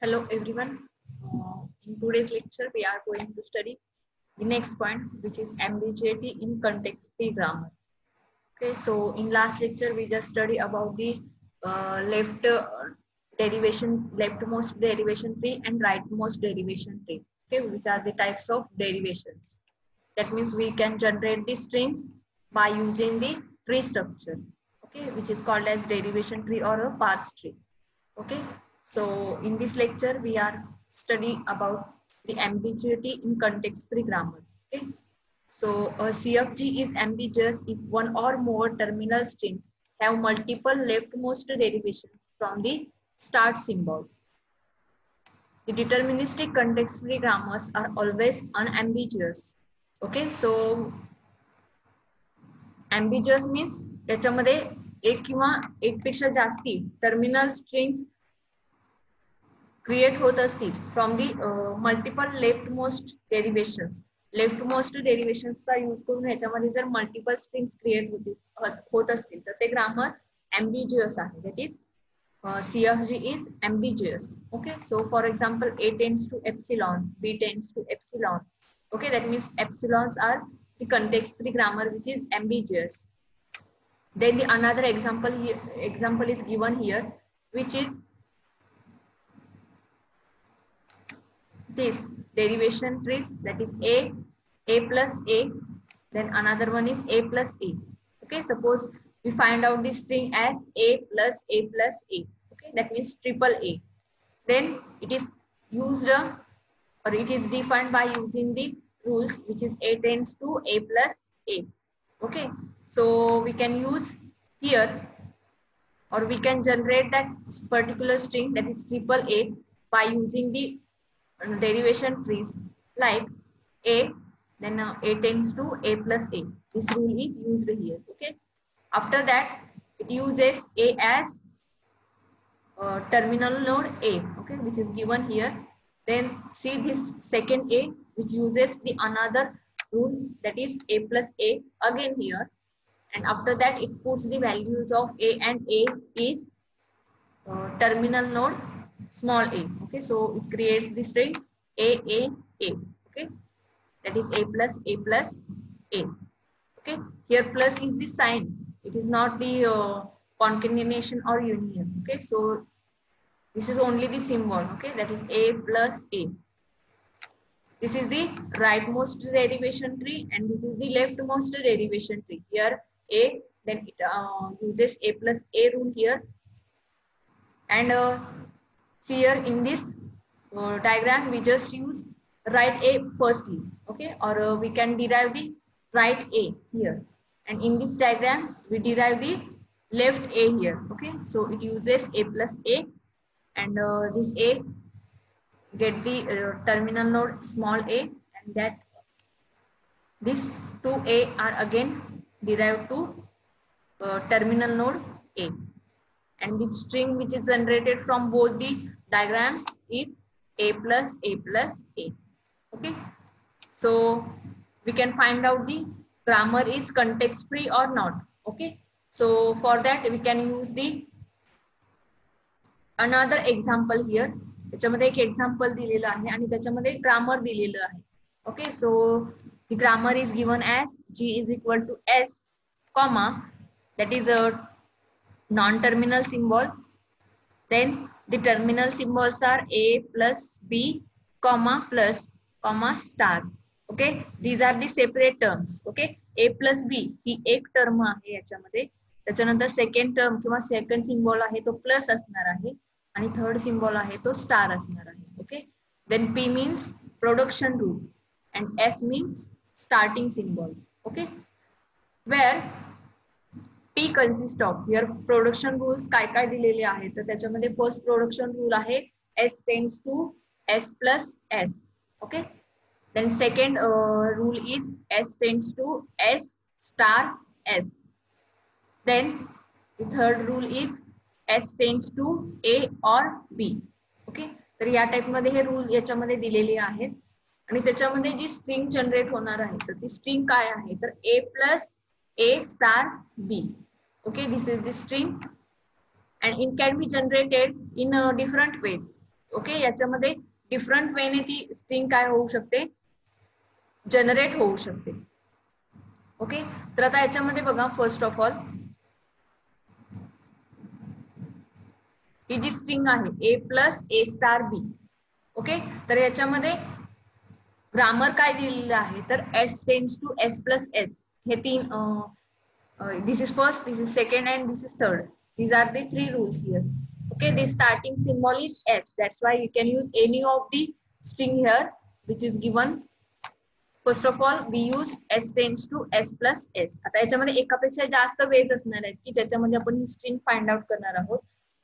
Hello everyone. In today's lecture, we are going to study the next point, which is ambiguity in context-free grammar. Okay, so in last lecture, we just studied about the leftmost derivation tree and rightmost derivation tree. Okay, which are the types of derivations. That means we can generate the strings by using the tree structure. Okay, which is called as derivation tree or a parse tree. Okay, so in this lecture we are studying about the ambiguity in context-free grammar. Okay, so a CFG is ambiguous if one or more terminal strings have multiple leftmost derivations from the start symbol. The deterministic context-free grammars are always unambiguous. Okay, so ambiguous means त्याच्यामध्ये एक किंवा एकपेक्षा जास्ती terminal strings create होत असतील from the multiple leftmost डेरिव्हेशन्सचा use करून ह्याच्यामध्ये जर multiple strings create होत असतील तर ते ग्रामर ambiguous आहे. That is CFG is ambiguous. Okay, so for example, A tends to epsilon, B tends to epsilon. Okay, that means epsilons are the context-free grammar which is ambiguous. Then the another example is given here, which is this derivation trees, that is A plus A, then another one is A plus A. Okay, suppose we find out the string as A plus A plus A. Okay, that means triple A. Then it is used or it is defined by using the rules which is A tends to A plus A. Okay, so we can use here or we can generate that particular string, that is triple A, by using the derivation trees like A, then A tends to A plus A. This rule is used here. Okay, after that it uses A as terminal node A, okay, which is given here. Then see this second A, which uses the another rule, that is A plus A again here, and after that it puts the values of A, and A is terminal node small a. Okay, so it creates the string A. Okay, that is A plus A plus A. Okay, here plus is the sign, it is not the concatenation or union. Okay, so this is only the symbol. Okay, that is A plus A. This is the rightmost derivation tree and this is the leftmost derivation tree. Here A, then it uses A plus A rule here, and see here in this diagram we just use right A firstly. Okay, or we can derive the right A here, and in this diagram we derive the left A here. Okay, so it uses A plus A, and this A get the terminal node small a, and that this 2A are again derived to terminal node A, and the string which is generated from both the diagrams is A plus A plus A. Okay, so we can find out the grammar is context free or not. Okay, so for that we can use the another example here. त्याच्यामध्ये एक example दिलेलं आहे आणि त्याच्यामध्ये grammar दिलेलं आहे. Okay, so the grammar is given as G is equal to S, comma, that is a non-terminal symbol. Then the terminal symbols are A plus B, comma, plus, comma, star. Okay, these are the separate terms. Okay, A plus B ही एक term आहे याच्यामध्ये. त्याच्यानंतर second term किंवा second symbol आहे तो plus असणार आहे आणि थर्ड सिम्बॉल आहे तो स्टार असणार आहे. Okay, then P means production rule and S means starting symbol. Okay, where P consist of, here production rules काय काय दिलेले आहेत तर त्याच्यामध्ये फर्स्ट प्रोडक्शन रूल आहे S tends to S plus S. Okay, then second rule is S tends to S star S. Then the third rule is S tends to A or B. Okay, तर या type मध्ये हे rule याच्यामध्ये दिलेले आहेत आणि त्याच्यामध्ये जी string generate होणार आहे तर ती स्ट्रिंग काय आहे तर A plus A star B. Okay, this is the string and it can be generated in different ways. Okay, याच्यामध्ये डिफरंट वेने ती स्ट्रिंग काय होऊ शकते, जनरेट होऊ शकते. ओके, तर आता याच्यामध्ये बघा, फर्स्ट ऑफ ऑल ही जी स्ट्रिंग आहे A plus A star B. Okay, तर याच्यामध्ये ग्रामर काय दिलेलं आहे, तर S tends to S plus S. हे तीन, this is first, this is second, and this is third. These are the three rules here. Okay, the starting symbol is S. That's why you can use any of the string here, which is given. First of all, we use S tends to S plus S. आता याच्यामध्ये एकापेक्षा जास्त veg असणार आहेत की ज्याच्यामध्ये आपण ही string find out करणार आहोत.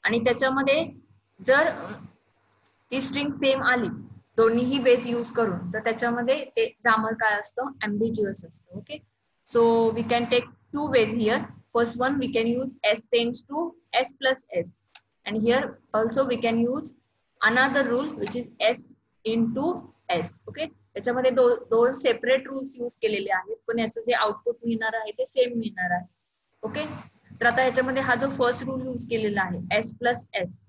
आणि त्याच्यामध्ये जर ती स्ट्रिंग सेम आली दोन्हीही बेस यूज करून, तर त्याच्यामध्ये ते ग्रामर काय असतं, ambiguous असतं. Okay, so we can take two ways here. First one, we can use S tends to S plus S, and here also we can use another rule which is S into S. Okay, त्याच्यामध्ये दोन separate rules use केलेले आहेत, पण याचं जे output मिळणार आहे ते सेम मिळणार आहे. ओके, तर आता याच्यामध्ये हा जो फर्स्ट रूल यूज केलेला आहे S प्लस S,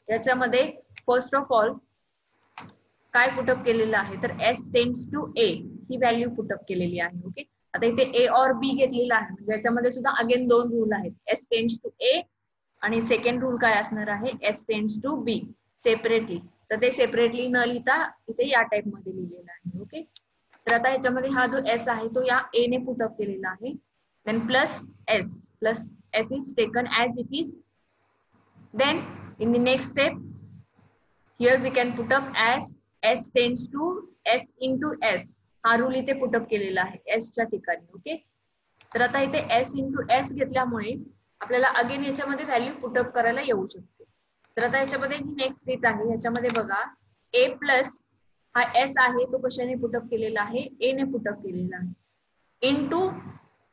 याच्यामध्ये फर्स्ट ऑफ ऑल काय पुटअप केलेलं आहे, तर S टेन्स टू A ही व्हॅल्यू पुटअप केलेली आहे. ओके, आता इथे ए और बी घेतलेला आहे, म्हणजे याच्यामध्ये सुद्धा अगेन दोन रूल आहेत, एस टेन्स टू ए आणि सेकंड रूल काय असणार आहे, S tends to B separately. तर ते सेपरेटली न लिहिता इथे या टाइप मध्ये लिहिलेलं आहे. ओके, तर आता याच्यामध्ये हा जो एस आहे तो या ए ने पुटअप केलेला आहे. Then plus S is taken as it is. Then in the next step here we can put up as S tends to S into S. हा रूल इथे पुटअप केलेला आहे एसच्या ठिकाणी. ओके, तर आता इथे एस इंटू एस घेतल्यामुळे आपल्याला अगेन याच्यामध्ये व्हॅल्यू पुटअप करायला येऊ शकते. तर आता याच्यामध्ये जी नेक्स्ट स्टेप आहे, याच्यामध्ये बघा ए प्लस हा एस आहे तो कशाने पुटअप केलेला आहे, ए ने पुटअप केलेला आहे इंटू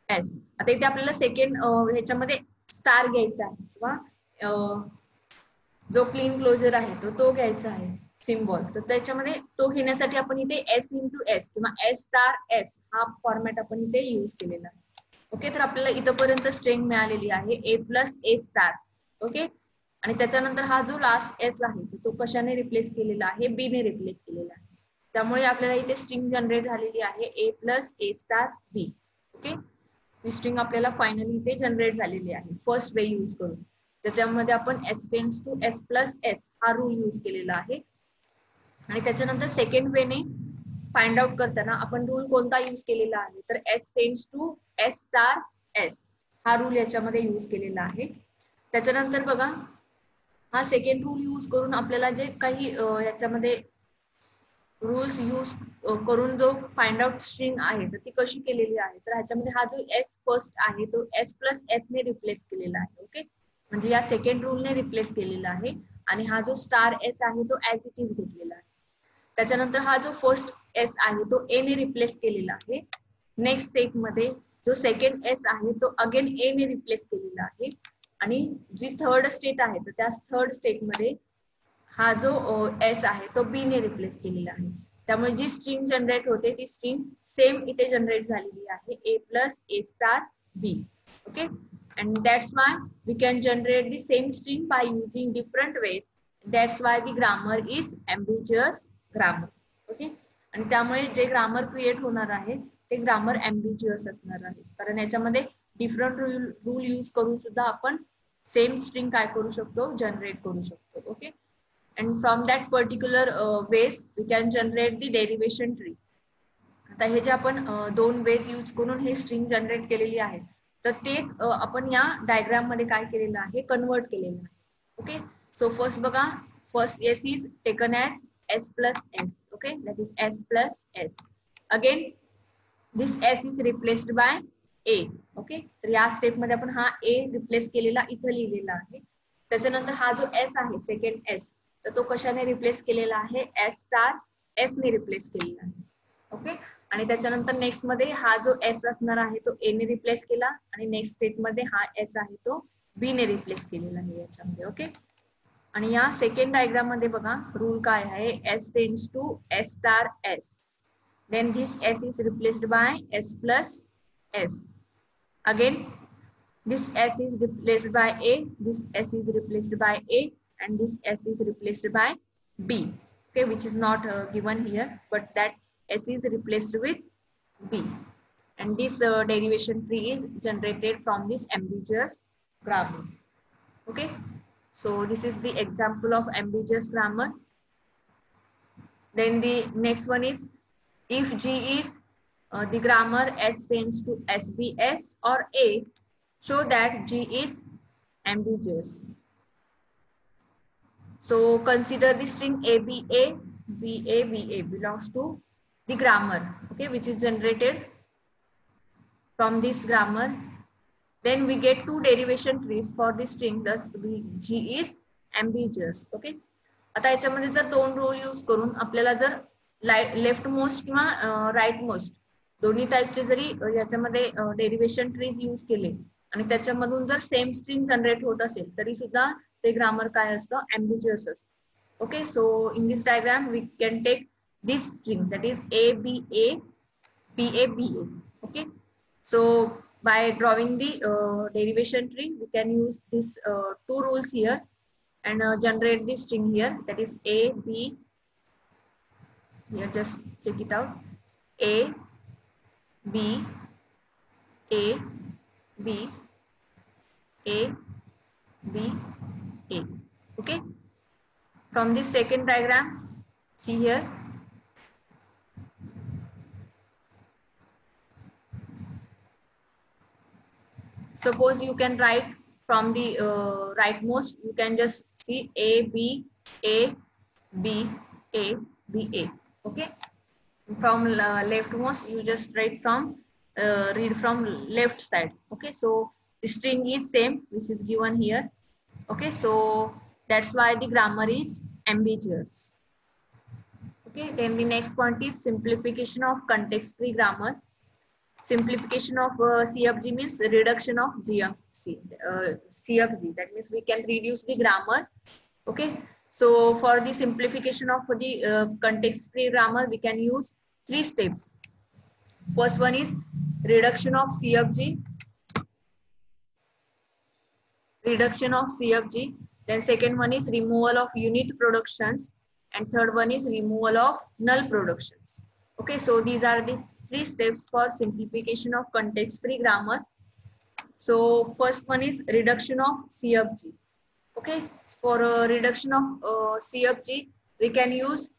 एस. आता इथे आपल्याला सेकंड ह्याच्यामध्ये स्टार घ्यायचा आहे किंवा जो क्लीन क्लोजर आहे तो घ्यायचा आहे सिम्बॉल. तर त्याच्यामध्ये तो घेण्यासाठी आपण इथे एस इंटू एस किंवा एस स्टार एस हा फॉर्मॅट आपण इथे यूज केलेला आहे. ओके, तर आपल्याला इथपर्यंत स्ट्रिंग मिळालेली आहे A plus A star. Okay, आणि त्याच्यानंतर हा जो लास्ट एस आहे तो कशाने रिप्लेस केलेला आहे, बी ने रिप्लेस केलेला आहे. त्यामुळे आपल्याला इथे स्ट्रिंग जनरेट झालेली आहे A plus A star B. Okay, ही स्ट्रिंग आपल्याला फायनली इथे जनरेट झालेली आहे फर्स्ट वे यूज करून, त्याच्यामध्ये आपण S tends to S plus S हा रूल यूज केलेला आहे. आणि त्याच्यानंतर सेकंड वेने फाइंड आउट करताना आपण रूल कोणता यूज केलेला आहे, तर S tends to S star S हा रूल याच्यामध्ये यूज केलेला आहे. त्याच्यानंतर बघा हा सेकंड रूल यूज करून आपल्याला जे काही याच्यामध्ये रूल्स यूज करून जो फाइंड आउट स्ट्रिंग आहे तर ती कशी केलेली आहे, तर ह्याच्यामध्ये हा जो एस फर्स्ट आहे तो एस प्लस एस ने रिप्लेस केलेला आहे. ओके, म्हणजे या सेकंड रूलने रिप्लेस केलेला आहे आणि हा जो स्टार एस आहे तो ऍज इट इज घेतलेला आहे. त्याच्यानंतर हा जो फर्स्ट एस आहे तो ए ने रिप्लेस केलेला आहे. नेक्स्ट स्टेप मध्ये जो सेकंड एस आहे तो अगेन ए ने रिप्लेस केलेला आहे. आणि जी थर्ड स्टेट आहे तर त्या थर्ड स्टेट मध्ये हा जो एस आहे तो बी ने रिप्लेस केलेला आहे. त्यामुळे जी स्ट्रिंग जनरेट होते ती स्ट्रिंग सेम इथे जनरेट झालेली आहे A plus A star B. Okay, and that's why we can generate the same string by using different ways. That's why the grammar is ambiguous grammar. Okay, आणि त्यामुळे जे grammar create होणार आहे ते grammar ambiguous असणार आहे, कारण याच्यामध्ये डिफरंट रूल यूज करून सुद्धा आपण सेम स्ट्रिंग काय करू शकतो, जनरेट करू शकतो. Okay, and from that particular ways we can generate the derivation tree. आता हे जे आपण दोन वेज यूज करून हे स्ट्रिंग जनरेट केलेली आहे तर तेच आपण या डायग्राम मध्ये काय केलेलं आहे, कन्वर्ट केलेलं आहे. ओके, सो फर्स्ट बघा, first S is taken as S plus S. Okay, that is S plus S. Again this S is replaced bye A. Okay, तर या स्टेप मध्ये आपण हा ए रिप्लेस केलेला इथं लिहिलेला आहे. त्याच्यानंतर हा जो एस आहे सेकंड एस तर तो कशाने रिप्लेस केलेला आहे, एस स्टार एस ने रिप्लेस केलेला आहे. ओके, आणि त्याच्यानंतर नेक्स्ट मध्ये हा जो एस असणार आहे तो ए ने रिप्लेस केला आणि नेक्स्ट स्टेप मध्ये हा एस आहे तो बी ने रिप्लेस केलेला आहे याच्यामध्ये. ओके, आणि या सेकंड डायग्राम मध्ये बघा रूल काय आहे, S tends to S star S. Then this S is replaced by S plus S. Again this s is replaced by a, this s is replaced by a, and this s is replaced by B, okay, which is not given here, but that S is replaced with B. And this derivation tree is generated from this ambiguous grammar. Okay, so this is the example of ambiguous grammar. Then the next one is, if G is the grammar S tends to SBS or A, show that G is ambiguous. So consider the string ABA, BA belongs to the grammar, okay, which is generated from this grammar. Then we get two derivation trees for the string, thus G is ambiguous. Okay, आता याच्यामध्ये जर दोन role use करून आपल्याला जर left most किंवा right most दोन्ही टाईपचे जरी याच्यामध्ये डेरिव्हेशन ट्रीज यूज केले आणि त्याच्यामधून जर सेम स्ट्रिंग जनरेट होत असेल तरी सुद्धा ते ग्रामर काय असतं, ambiguous असतं. Okay, so in this diagram we can take this string, that is ABA BABA. Okay, so by drawing the derivation tree we can use these two rules here and generate the string here, that is A B. Here just check it out, A B A B A B A. Okay, from this second diagram, see here, suppose you can write from the rightmost, you can just see A B A B A B A. Okay, from leftmost you just write from read from left side. Okay, so the string is same which is given here. Okay, so that's why the grammar is ambiguous. Okay, then the next point is simplification of context-free grammar. Simplification of CFG means reduction of CFG. That means we can reduce the grammar. Okay, so for the simplification of the context-free grammar, we can use three steps. First one is reduction of CFG. Reduction of CFG. Then second one is removal of unit productions. And third one is removal of null productions. Okay, so these are the three steps for simplification of context-free grammar. So first one is reduction of CFG. Okay, for reduction of CFG, we can use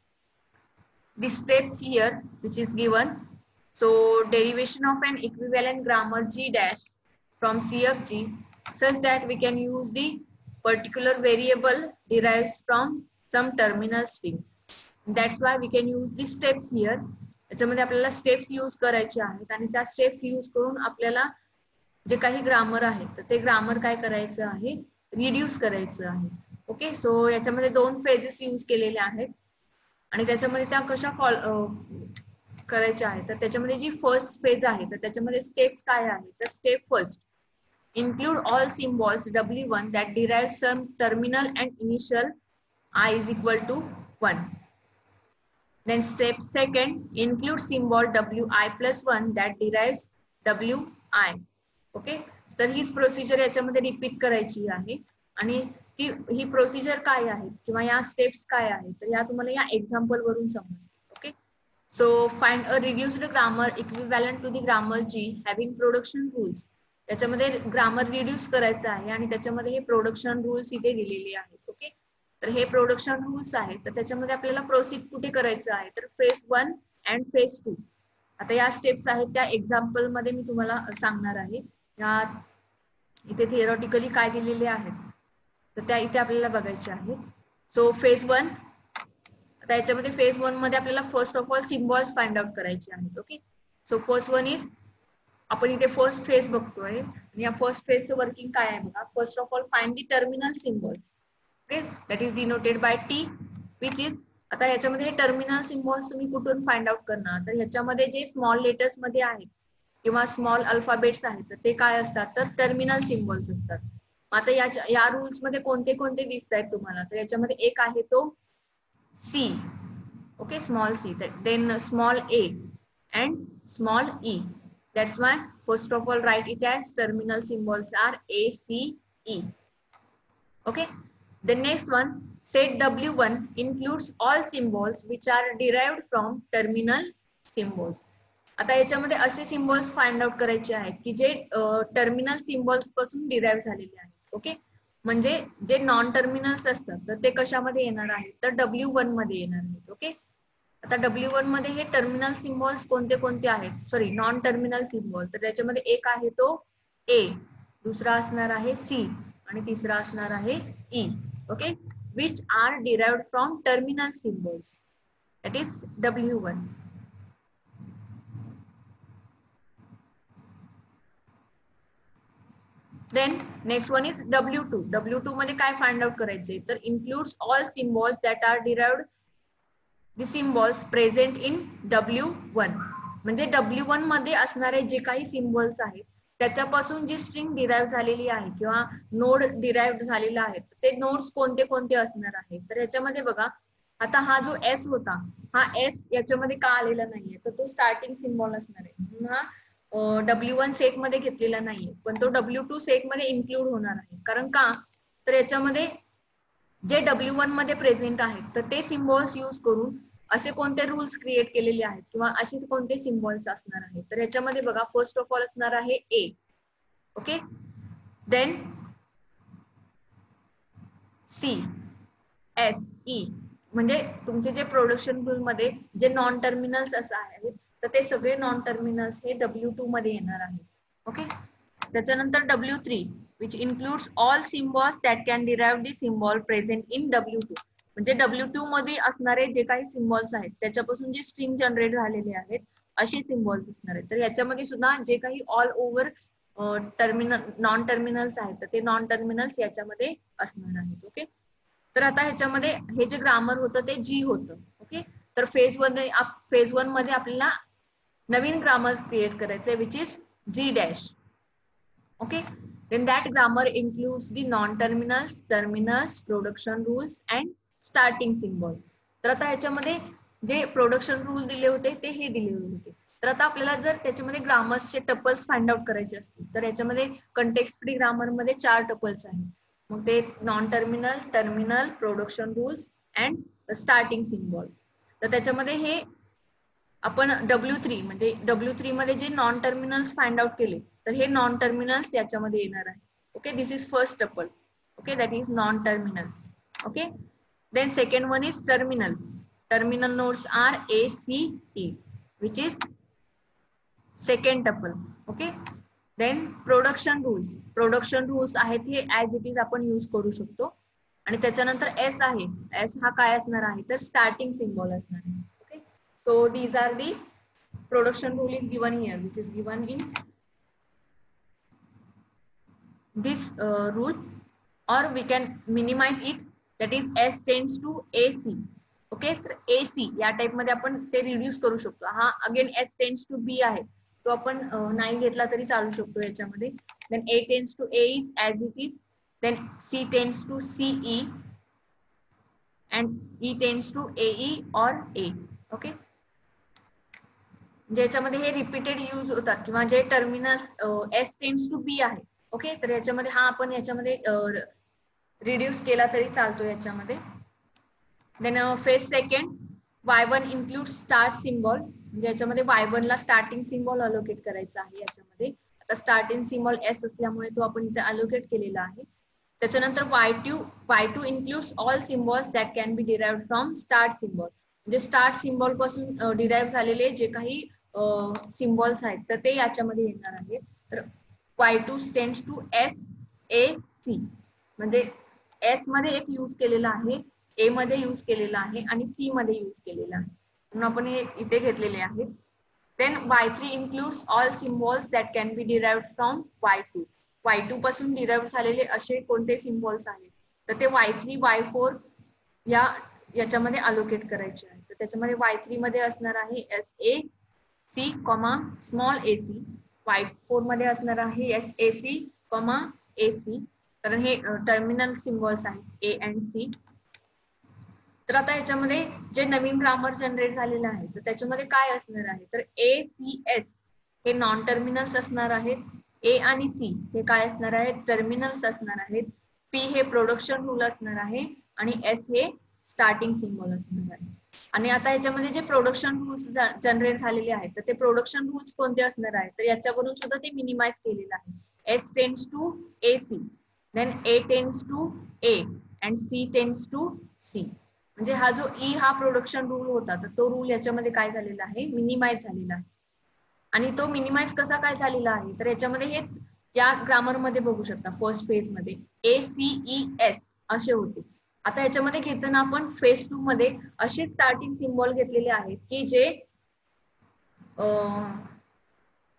the steps here, which is given. So derivation of an equivalent grammar G dash from CFG, such that we can use the particular variable derives from some terminal strings. That's why we can use the steps here. याच्यामध्ये आपल्याला steps use करायचे आहेत आणि त्या steps use करून आपल्याला जे काही ग्रामर आहे तर ते ग्रामर काय करायचं आहे, रिड्यूस करायचं आहे. ओके, सो याच्यामध्ये दोन फेजेस यूज केलेले आहेत आणि त्याच्यामध्ये त्या कशा करायच्या आहेत तर त्याच्यामध्ये जी फर्स्ट फेज आहे तर त्याच्यामध्ये स्टेप्स काय आहेत तर step first, include all symbols W1 that derive some terminal and initial I is equal to 1. Then step second, include symbol WI plus 1 that derives WI. Okay, तर हीच प्रोसिजर याच्यामध्ये repeat करायची आहे आणि ती ही प्रोसिजर काय आहे किंवा या स्टेप्स काय आहेत तर या तुम्हाला या एक्झाम्पल वरून समजते. Okay, so find a reduced grammar equivalent to the grammar G having production rules. त्याच्यामध्ये ग्रामर रिड्यूस करायचं आहे आणि त्याच्यामध्ये हे प्रोडक्शन रूल्स इथे दिलेले आहेत. ओके, तर हे प्रोडक्शन रूल्स आहेत तर त्याच्यामध्ये आपल्याला प्रोसीड कुठे करायचं आहे तर फेज 1 अँड फेज 2. आता या स्टेप्स आहेत त्या एक्झाम्पल मध्ये मी तुम्हाला सांगणार आहे. या इथे थिअरॉटिकली काय दिलेले आहेत तर त्या इथे आपल्याला बघायचे आहेत. सो फेज 1, आता याच्यामध्ये फेज 1 मध्ये आपल्याला first of all symbols find out करायचे आहेत. Okay, so first one is, आपण इथे फर्स्ट फेज बघतोय आणि या फर्स्ट फेजचं वर्किंग काय आहे बघा. First of all find the terminal symbols. Okay, that is denoted by T, which is, आता याच्यामध्ये हे टर्मिनल सिम्बॉल्स तुम्ही कुठून फाइंड आउट करणार तर ह्याच्यामध्ये जे स्मॉल लेटर्स मध्ये आहेत किंवा स्मॉल अल्फाबेट्स आहेत तर ते काय असतात तर टर्मिनल सिम्बॉल्स असतात. आता या रूल्स मध्ये कोणते कोणते दिसत आहेत तुम्हाला तर याच्यामध्ये एक आहे तो C. Okay, small C, then small A and small E. That's why first of all write it as terminal symbols are A, C, E. Okay, The next one, set W1 includes all symbols which are derived from terminal symbols. आता याच्यामध्ये असे symbols find out करायचे आहेत की जे terminal symbols पासून derive झालेले आहेत. ओके, म्हणजे जे नॉन टर्मिनल्स असतात तर ते कशामध्ये येणार आहेत तर W1 मध्ये येणार आहेत. ओके, आता W1 मध्ये हे टर्मिनल सिम्बॉल्स कोणते कोणते आहेत, सॉरी नॉन टर्मिनल सिम्बॉल, तर त्याच्यामध्ये एक आहे तो ए, दुसरा असणार आहे सी आणि तिसरा असणार आहे E. Okay, which are derived from terminal symbols, that is W1. Then next one is W2. W2 मध्ये काय फाइंड आउट करायचे तर includes all symbols that are derived the symbols present in W1. म्हणजे W1 मध्ये असणारे जे काही symbols आहेत त्याच्यापासून जी स्ट्रिंग डिराइव्ह झालेली आहे किंवा नोड डिराइव्ह झालेला आहे ते नोड्स कोणते कोणते असणार आहेत. तर याच्यामध्ये बघा, आता हा जो एस होता, हा एस याच्यामध्ये का आलेला नाहीये तर तो स्टार्टिंग सिम्बॉल असणार आहे म्हणून हा W1 सेट मध्ये घेतलेला नाहीये, पण तो W2 सेट मध्ये इन्क्लूड होणार आहे. कारण का तर याच्यामध्ये जे W1 मध्ये प्रेझेंट आहेत तर ते सिम्बॉल्स यूज करून असे कोणते रूल्स क्रिएट केलेले आहेत किंवा असे कोणते सिम्बॉल्स असणार आहेत. तर याच्यामध्ये बघा, फर्स्ट ऑफ ऑल असणार आहे A. Okay, then C, S, E, म्हणजे तुमचे जे प्रोडक्शन रूल मध्ये जे नॉन टर्मिनल्स असं आहेत तर ते सगळे नॉन टर्मिनल्स हे W2 मध्ये येणार आहेत. ओके, त्याच्यानंतर W3 which includes all symbols that can derive the symbol present in W2. म्हणजे W2 मध्ये असणारे जे काही सिम्बॉल्स आहेत त्याच्यापासून जे स्ट्रिंग जनरेट झालेले आहेत असे सिम्बॉल्स असणार आहेत. तर याच्यामध्ये सुद्धा जे काही all over terminal non terminals आहेत तर ते नॉन टर्मिनल्स याच्यामध्ये असणार आहेत. ओके, तर आता ह्याच्यामध्ये हे जे ग्रामर होतं ते जी होतं. ओके, तर फेज वन मध्ये आपल्याला नवीन ग्रामर क्रिएट करायचंय which is G dash. Okay, then that grammar includes the non-terminals, terminals, production rules and starting symbol. तर आता ह्याच्यामध्ये जे प्रोडक्शन रूल दिले होते ते हे दिले होते. तर आता आपल्याला जर त्याच्यामध्ये ग्रामर्सचे टपल्स फाइंड आउट करायचे असतील तर याच्यामध्ये कंटेक्स्ट फ्री ग्रामर मध्ये 4 टपल्स आहेत. मग ते non terminal, terminal, production rules and starting symbol. तर त्याच्यामध्ये हे आपण W3 म्हणजे W3 मध्ये जे नॉन टर्मिनल्स फाइंड आउट केले तर हे नॉन टर्मिनल्स याच्यामध्ये येणार आहे. Okay, this is first tuple. Okay, that is non terminal. Okay, then second one is terminal. Terminal nodes are A, C, E which is second tuple. Okay, then production rules. Production rules आहेत हे as it is आपण use करू शकतो. आणि त्याच्यानंतर S आहे, S हा काय असणार आहे तर स्टार्टिंग सिम्बॉल असणार आहे. Okay, so these are the production rule is given here which is given in this rule, or we can minimize it, that is S tends to AC. Okay, तर AC या type मध्ये आपण ते reduce करू शकतो. हा again S tends to B आहे तो आपण नाही घेतला तरी चालू शकतो याच्यामध्ये. Then A tends to A is as it is, then C tends to CE and E tends to AE or A. Okay, ज्याच्यामध्ये हे रिपीटेड यूज होतात किंवा जे टर्मिनल्स एस टेन्स टू बी आहे. ओके, तर याच्यामध्ये हा आपण याच्यामध्ये रिड्यूस केला तरी चालतो याच्यामध्ये. Then phase second, Y1 include start symbol, म्हणजे याच्यामध्ये Y1 ला स्टार्टिंग सिम्बॉल अलोकेट करायचा आहे याच्यामध्ये. आता स्टार्टिंग सिम्बॉल एस असल्यामुळे तो आपण इथे अलोकेट केलेला आहे. त्याच्यानंतर Y2 includes all symbols that can be derived from start symbol, म्हणजे स्टार्ट सिम्बॉल पासून डिराइव्ह झालेले जे काही सिम्बॉल्स आहेत तर ते याच्यामध्ये येणार आहेत. तर Y2 टेंड्स टू SAC, म्हणजे एस मध्ये एक यूज केलेला आहे, ए मध्ये यूज केलेला आहे आणि सी मध्ये यूज केलेला आहे म्हणून आपण हे इथे घेतलेले आहेत. Then Y3 includes all symbols that can be derived from Y2 पासून डिराइव्ह झालेले असे कोणते सिम्बॉल्स आहेत तर ते Y3, Y4 याच्यामध्ये अलोकेट करायचे आहे. तर त्याच्यामध्ये Y3 मध्ये असणार आहे SAC, स्मॉल AC. Y4 मध्ये असणार आहे SAC, AC, कारण हे टर्मिनल सिम्बॉल्स आहेत A and C. तर आता याच्यामध्ये जे नवीन ग्रामर जनरेट झालेलं आहे तर त्याच्यामध्ये काय असणार आहे तर ACS हे नॉन टर्मिनल्स असणार आहेत. ए आणि सी हे काय असणार आहेत टर्मिनल्स असणार आहेत. P हे प्रोडक्शन रूल असणार आहे आणि S हे स्टार्टिंग सिम्बॉल असणार आहे. आणि आता याच्यामध्ये जे प्रोडक्शन रूल्स जनरेट झालेले आहेत तर ते प्रोडक्शन रूल्स कोणते असणार आहेत तर याच्यावरून सुद्धा ते मिनिमाइज केलेलं आहे. S tends to AC, then A tends to A and C tends to C. म्हणजे हा जो E हा प्रोडक्शन रूल होता तर तो रूल याच्यामध्ये काय झालेला आहे, मिनिमाइज झालेला आहे. आणि तो मिनिमाइज कसा काय झालेला आहे तर याच्यामध्ये हे या ग्रामर मध्ये बघू शकता फर्स्ट फेज मध्ये ACES असे होते. आता याच्यामध्ये घेताना आपण फेज 2 मध्ये असे स्टार्टिंग सिम्बॉल घेतलेले आहेत की जे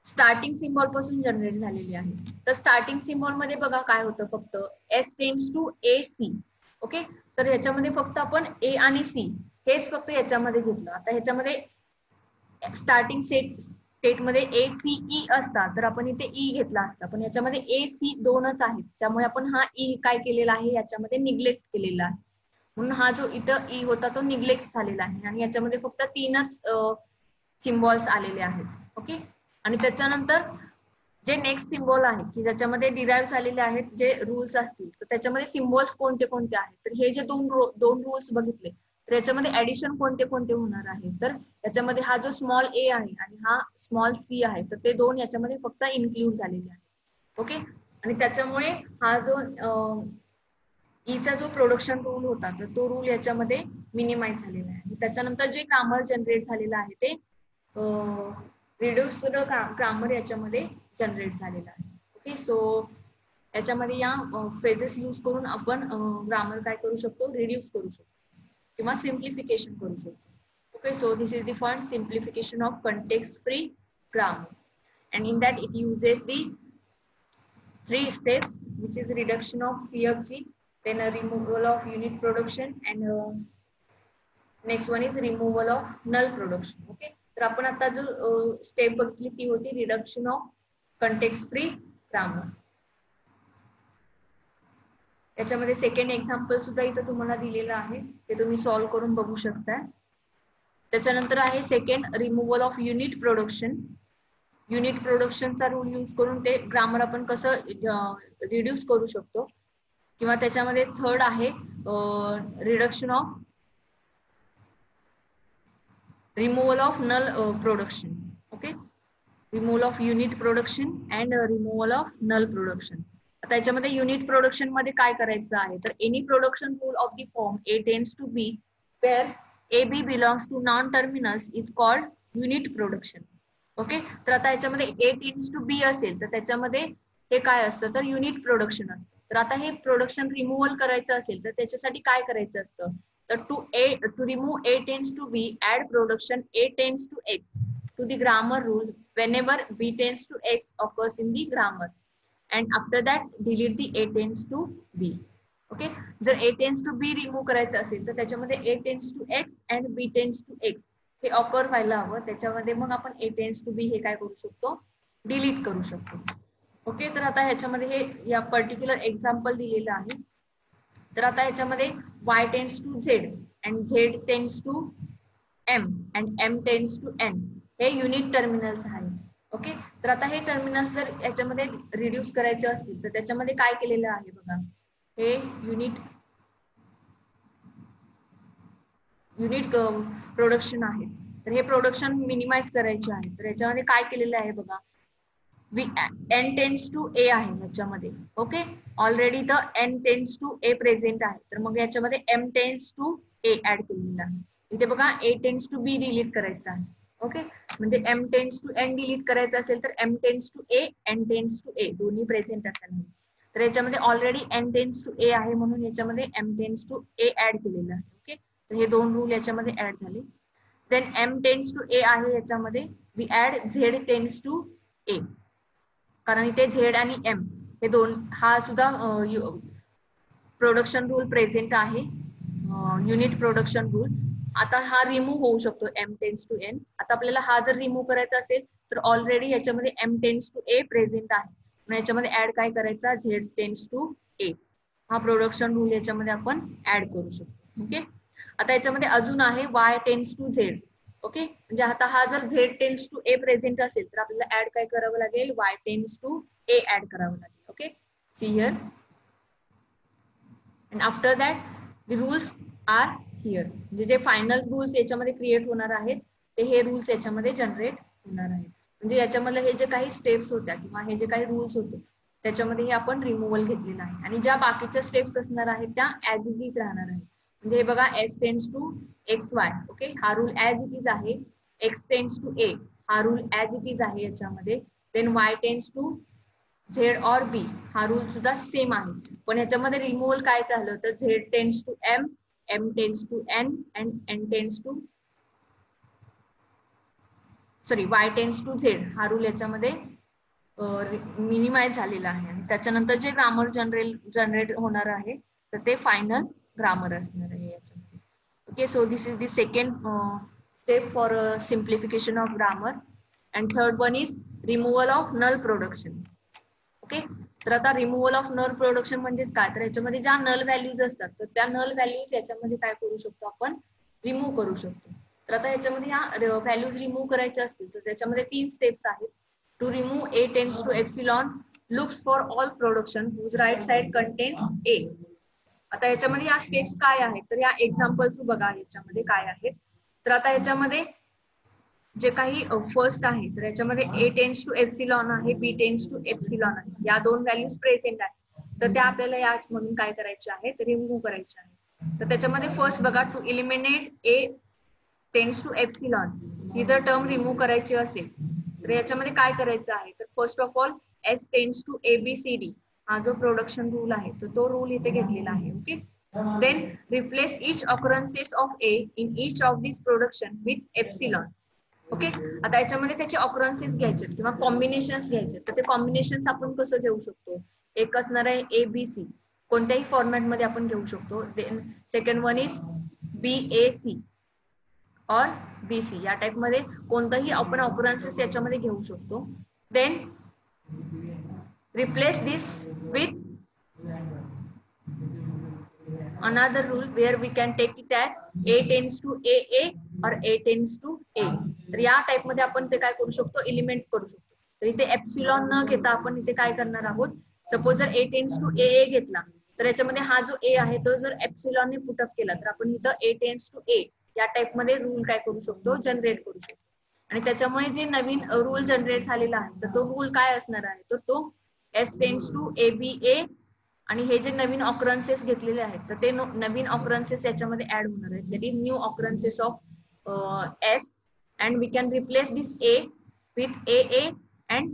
स्टार्टिंग सिम्बॉल पासून जनरेट झालेले आहे. तर स्टार्टिंग सिम्बॉल मध्ये बघा काय होतं, फक्त S tends to AC. Okay, तर याच्यामध्ये फक्त आपण A आणि C हेच फक्त याच्यामध्ये घेतलं. आता ह्याच्यामध्ये स्टार्टिंग स्टेट मध्ये ACE असतात तर आपण इथे E घेतला असता, पण याच्यामध्ये AC दोनच आहेत त्यामुळे आपण हा E काय केलेला आहे याच्यामध्ये निग्लेक्ट केलेला आहे. म्हणून हा जो इथं E होता तो निग्लेक्ट झालेला आहे आणि याच्यामध्ये फक्त 3च सिम्बॉल्स आलेले आहेत. ओके, आणि त्याच्यानंतर जे नेक्स्ट सिम्बॉल आहे की ज्याच्यामध्ये डिराईव्ह झालेले आहेत जे रूल्स असतील तर त्याच्यामध्ये सिम्बॉल्स कोणते कोणते आहेत तर हे जे दोन रूल्स बघितले तर याच्यामध्ये ऍडिशन कोणते कोणते होणार आहे तर याच्यामध्ये हा जो स्मॉल A आहे आणि हा स्मॉल C आहे तर ते दोन याच्यामध्ये फक्त इन्क्लूड झालेले आहेत. ओके, आणि त्याच्यामुळे हा जो ईचा जो प्रोडक्शन रूल होता तर तो रूल याच्यामध्ये मिनिमाइज झालेला आहे. त्याच्यानंतर जे ग्रामर जनरेट झालेलं आहे ते रिड्यूस्ड ग्रामर याच्यामध्ये जनरेट झालेला आहे. ओके, सो याच्यामध्ये या फेजेस यूज करून आपण ग्रामर काय करू शकतो, रिड्यूस करू शकतो किंवा सिम्प्लिफिकेशन करू शकतो. Okay, so this is the first simplification of context free grammar, and in that it uses the 3 steps, which is reduction of CFG, then a removal of unit production, and next one is removal of null production. Okay, तर आपण आता जो step बघितली ती होती reduction of context free grammar. याच्यामध्ये second example सुद्धा इथं तुम्हाला दिलेलं आहे, ते तुम्ही सॉल्व्ह करून बघू शकता. त्याच्यानंतर आहे second removal of unit production. Unit प्रोडक्शनचा रूल यूज करून ते ग्रामर आपण कसं रिड्यूस करू शकतो. किंवा त्याच्यामध्ये थर्ड आहे reduction of removal of null production. Okay, removal of unit production and removal of null production. आता याच्यामध्ये युनिट प्रोडक्शन मध्ये काय करायचं आहे तर any production rule of the form A tends to B where AB belongs to non terminals is called unit production. Okay, तर आता याच्यामध्ये A tends to B असेल तर त्याच्यामध्ये हे काय असतं तर युनिट प्रोडक्शन असतं. तर आता हे प्रोडक्शन रिमूव्हल करायचं असेल तर त्याच्यासाठी काय करायचं असतं तर to remove A tends to B, add production A tends to X to the grammar rule whenever B tends to X occurs in the grammar, and after that delete the A tends to B. Okay, जर A tends to B remove करायचं असेल तर त्याच्यामध्ये A tends to X and B tends to X हे occur व्हायला हवं. त्याच्यामध्ये मग आपण A tends to B हे काय करू शकतो, डिलीट करू शकतो. ओके, तर आता ह्याच्यामध्ये हे या पर्टिक्युलर एक्झाम्पल दिलेलं आहे. तर आता ह्याच्यामध्ये Y tends to Z and Z tends to M and M tends to N हे युनिट टर्मिनल्स आहेत. ओके, तर आता हे टर्मिनल्स जर याच्यामध्ये रिड्यूस करायचे असतील तर त्याच्यामध्ये काय केलेलं आहे बघा, हे युनिट प्रोडक्शन आहे. तर हे प्रोडक्शन मिनिमाइज करायचे आहे तर याच्यामध्ये काय केलेलं आहे बघा, N tends to A आहे याच्यामध्ये. ओके, ऑलरेडी तर N tends to A present आहे तर मग याच्यामध्ये M tends to A add केलेला आहे. इथे बघा A tends to B delete करायचं आहे. ओके, म्हणजे M tends to N delete करायचं असेल तर M tends to A, N tends to A दोन्ही प्रेझेंट असायला. तर याच्यामध्ये already N tends to A आहे म्हणून याच्यामध्ये M tends to A add केलेलं आहे. ओके, तर हे दोन रूल याच्यामध्ये ऍड झाले. Then M tends to A आहे याच्यामध्ये we add Z tends to A, कारण इथे Z आणि M हे दोन हा सुद्धा प्रोडक्शन रूल प्रेझेंट आहे, युनिट प्रोडक्शन रूल. आता हा रिमूव्ह होऊ शकतो M tends to N. आता आपल्याला हा जर रिमूव्ह करायचा असेल तर ऑलरेडी याच्यामध्ये M tends to A present आहे, याच्यामध्ये ऍड काय करायचा Z tends to A. हा प्रोडक्शन रूल याच्यामध्ये आपण ऍड करू शकतो. ओके, आता याच्यामध्ये अजून आहे Y tends to Z. Okay, म्हणजे आता हा जर Z tends to A present असेल तर आपल्याला ऍड काय करावं लागेल, Y tends to A add करावं लागेल. Okay, see here and after that the rules are here. जे फायनल रूल्स याच्यामध्ये क्रिएट होणार आहेत ते हे रूल्स याच्यामध्ये जनरेट होणार आहेत. म्हणजे याच्यामध्ये हे जे काही स्टेप्स होत्या किंवा हे जे काही रूल्स होते त्याच्यामध्ये हे आपण रिमूव्हल घेतलेलं आहे आणि ज्या बाकीच्या स्टेप्स असणार आहेत त्या ऍज इट इज राहणार आहेत. म्हणजे हे बघा S tends to X Y, okay, हा रूल ऍज इट इज आहे. एक्स टेन्स टू ए हा रूल ऍज इट इज आहे याच्यामध्ये. Then Y tends to Z और बी हा रूल सुद्धा सेम आहे. पण ह्याच्यामध्ये रिमूव्हल काय झालं तर Z tends to M, M tends to N and N tends to Y tends to Z हा रूल याच्यामध्ये मिनिमाइज झालेला आहे. आणि त्याच्यानंतर जे ग्रामर जनरेट होणार आहे तर ते फायनल ग्रामर असणार आहे याच्यामध्ये. Okay, so this is the second step for simplification of grammar. And third one is removal of null production. Okay, तर आता रिमूव्हल ऑफ नल प्रोडक्शन म्हणजेच काय तर याच्यामध्ये ज्या नल व्हॅल्यूज असतात तर त्या नल व्हॅल्यूज याच्यामध्ये काय करू शकतो आपण रिमूव्ह करू शकतो. तर आता याच्यामध्ये ह्या व्हॅल्यूज रिमूव्ह करायच्या असतील तर त्याच्यामध्ये 3 स्टेप्स आहेत. To remove A tends to epsilon looks for all production whose right side contains A. आता याच्यामध्ये या स्टेप्स काय आहेत तर या एक्झाम्पल थ्रू बघा याच्यामध्ये काय आहेत. तर आता याच्यामध्ये जे काही फर्स्ट आहे तर याच्यामध्ये ए टेन्स टू एप्सिलॉन आहे, बी टेन्स टू एप्सिलॉन आहे. या 2 व्हॅल्यूज प्रेझेंट आहेत तर त्या आपल्याला यामधून काय करायच्या आहेत रिमूव्ह करायच्या आहेत. तर त्याच्यामध्ये फर्स्ट बघा to eliminate A tends to epsilon ही जर टर्म रिमूव्ह करायची असेल तर याच्यामध्ये काय करायचं आहे तर first of all S tends to A B C D हा जो प्रोडक्शन रूल आहे तर तो रूल इथे घेतलेला आहे. Okay, then replace each occurrences of A in each of this production with epsilon. Okay, आता याच्यामध्ये त्याचे ऑकरन्सेस घ्यायचे किंवा कॉम्बिनेशन्स घ्यायचे. तर ते कॉम्बिनेशन्स आपण कसं घेऊ शकतो. एक असणार आहे ए बी सी, कोणत्याही फॉर्मॅट मध्ये आपण घेऊ शकतो. Then second one is B A C और बी सी, या टाइप मध्ये कोणताही आपण ऑकरन्सेस याच्यामध्ये घेऊ शकतो. Then replace this with another rule where we can take it as a tends to a or a tends to a. तर या टाइप मध्ये आपण ते काय करू शकतो एलिमेंट करू शकतो. तर इथे एप्सिलॉन न घेता आपण इथे काय करणार आहोत. सपोज जर a tends to a घेतला तर याच्यामध्ये हा जो a आहे तो जर एप्सिलॉन ने पुटअप केला तर आपण इथं a tends to a या टाइप मध्ये रूल काय करू शकतो जनरेट करू शकतो. आणि त्याच्यामुळे जे नवीन रूल जनरेट झालेला आहे तर तो रूल काय असणार आहे तर तो s tends to a b a आणि हे जे नवीन ऑकरन्सेस घेतलेले आहेत तर ते नवीन ऑकरन्सेस याच्यामध्ये ऍड होणार आहेत. That is new occurrences of S and we can replace this A with A and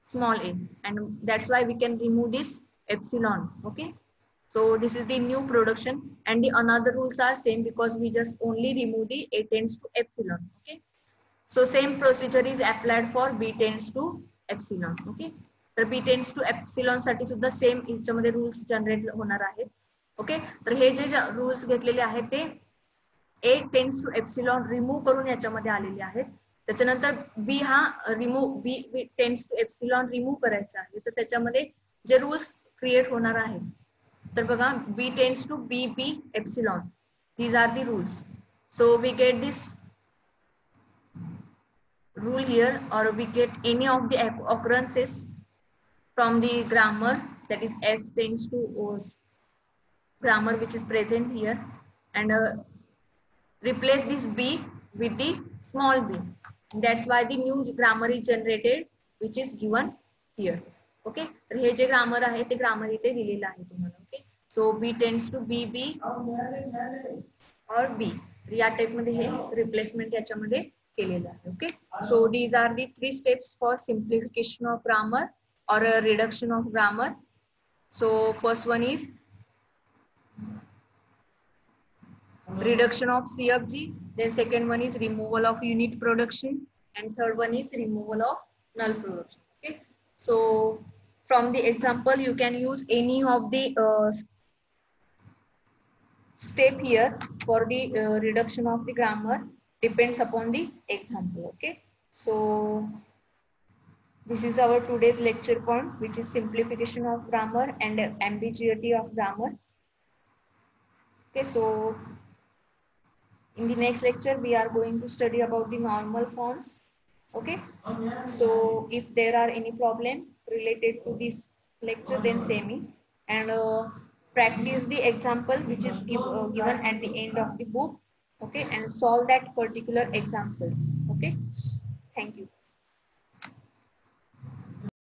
small a and that's why we can remove this epsilon. Okay, so this is the new production and the another rules are same because we just only remove the a tends to epsilon. Okay, so same procedure is applied for b tends to epsilon. Okay, तर बी tends to epsilon साठी सुद्धा same याच्यामध्ये rules generate होणार आहेत. Okay, तर हे जे rules घेतलेले आहेत ते A tends to epsilon remove करून याच्यामध्ये आलेले आहेत. त्याच्यानंतर बी हा remove B tends to epsilon remove करायचा आहे. तर त्याच्यामध्ये जे रूल्स क्रिएट होणार आहेत तर बघा B tends to B B epsilon, these are the rules. So we get this rule here or we get any of the occurrences from the grammar, that is s tends to grammar which is present here and replace this b with the small b. That's why the new grammar is generated which is given here. Okay, तर हे जे grammar आहे ते grammar इथे दिलेलं आहे तुम्हाला. Okay, so b tends to b b or b, या टाइप मध्ये हे रिप्लेसमेंट याच्यामध्ये केलेलं आहे. Okay, so these are the 3 steps for simplification of grammar or a reduction of grammar. So first one is reduction of CFG, then second one is removal of unit production and third one is removal of null production. Okay, so from the example you can use any of the step here for the reduction of the grammar, depends upon the example. Okay, so this is our today's lecture point, which is simplification of grammar and ambiguity of grammar. Okay, so in the next lecture we are going to study about the normal forms. Okay, so if there are any problem related to this lecture then say me. And practice the example which is given at the end of the book, okay, and solve that particular examples, okay.